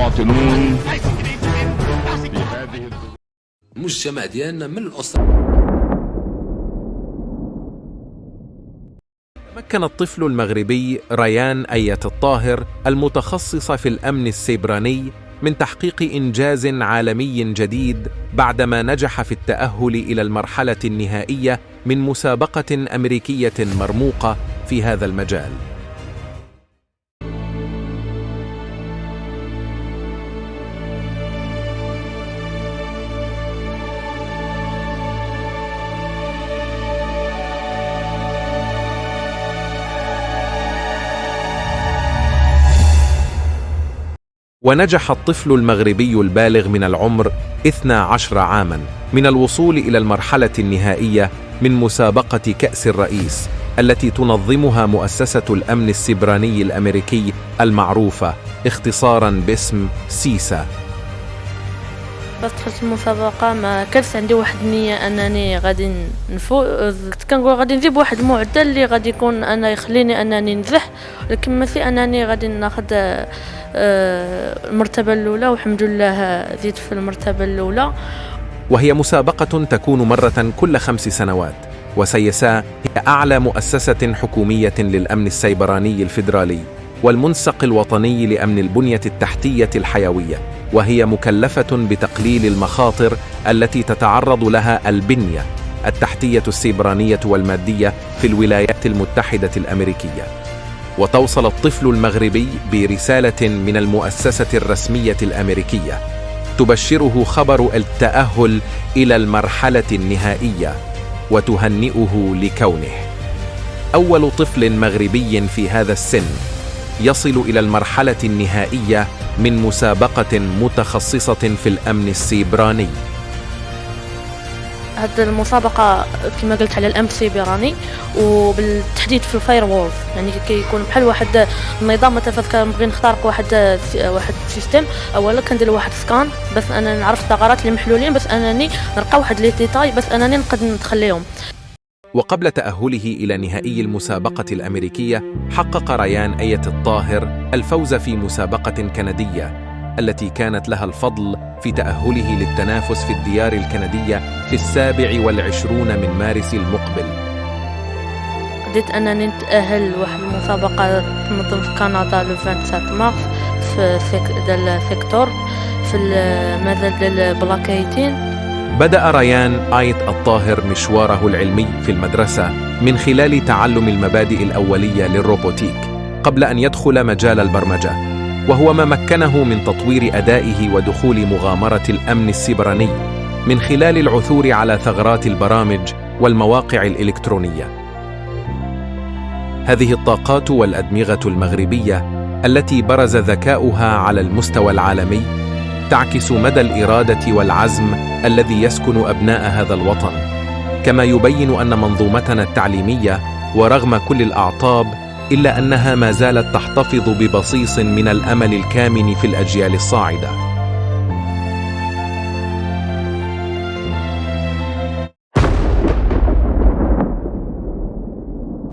المواطنون في هذه المجتمع ديالنا من الأسرة. تمكن الطفل المغربي ريان أية الطاهر المتخصصة في الأمن السيبراني من تحقيق إنجاز عالمي جديد بعدما نجح في التأهل إلى المرحلة النهائية من مسابقة أمريكية مرموقة في هذا المجال. ونجح الطفل المغربي البالغ من العمر 12 عاماً من الوصول إلى المرحلة النهائية من مسابقة كأس الرئيس التي تنظمها مؤسسة الأمن السيبراني الأمريكي المعروفة اختصاراً باسم سيسا. بس دخلت المسابقة ما كانش عندي واحد النية أنني غادي نفوز، كنقول غادي نجيب واحد المعدل اللي غادي يكون أنا يخليني أنني ننجح، لكن ماشي أنني غادي ناخذ المرتبة الأولى، والحمد لله زيد في المرتبة الأولى. وهي مسابقة تكون مرة كل 5 سنوات، وسيسا هي أعلى مؤسسة حكومية للأمن السيبراني الفيدرالي والمنسق الوطني لأمن البنية التحتية الحيوية، وهي مكلفة بتقليل المخاطر التي تتعرض لها البنية التحتية السيبرانية والمادية في الولايات المتحدة الأمريكية. وتوصل الطفل المغربي برسالة من المؤسسة الرسمية الأمريكية تبشره خبر التأهل إلى المرحلة النهائية وتهنئه لكونه أول طفل مغربي في هذا السن يصل إلى المرحلة النهائية من مسابقة متخصصة في الأمن السيبراني. هذه المسابقة كما قلت على الأمن السيبراني، وبالتحديد في الفاير وولز، يعني كيكون بحال واحد النظام. مثلا كنبغي نخترق واحد سيستم، اولا كندير واحد سكان باش انا نعرف الثغرات اللي محلولين، باش انني نلقى واحد لي ديتاي باش انني نقدر ندخليهم. وقبل تأهله إلى نهائي المسابقة الأمريكية، حقق ريان أية الطاهر الفوز في مسابقة كندية التي كانت لها الفضل في تأهله للتنافس في الديار الكندية في 27 من مارس المقبل. قدرت أنني نتأهل لواحد المسابقة تنظم في كندا لو 27 مارس في السيكتور في المجال ديال البلاكيتين. بدأ ريان أية الطاهر مشواره العلمي في المدرسة من خلال تعلم المبادئ الأولية للروبوتيك قبل أن يدخل مجال البرمجة، وهو ما مكنه من تطوير أدائه ودخول مغامرة الأمن السيبراني من خلال العثور على ثغرات البرامج والمواقع الإلكترونية. هذه الطاقات والأدمغة المغربية التي برز ذكاؤها على المستوى العالمي تعكس مدى الإرادة والعزم الذي يسكن أبناء هذا الوطن، كما يبين أن منظومتنا التعليمية ورغم كل الأعطاب إلا أنها ما زالت تحتفظ ببصيص من الأمل الكامن في الأجيال الصاعدة.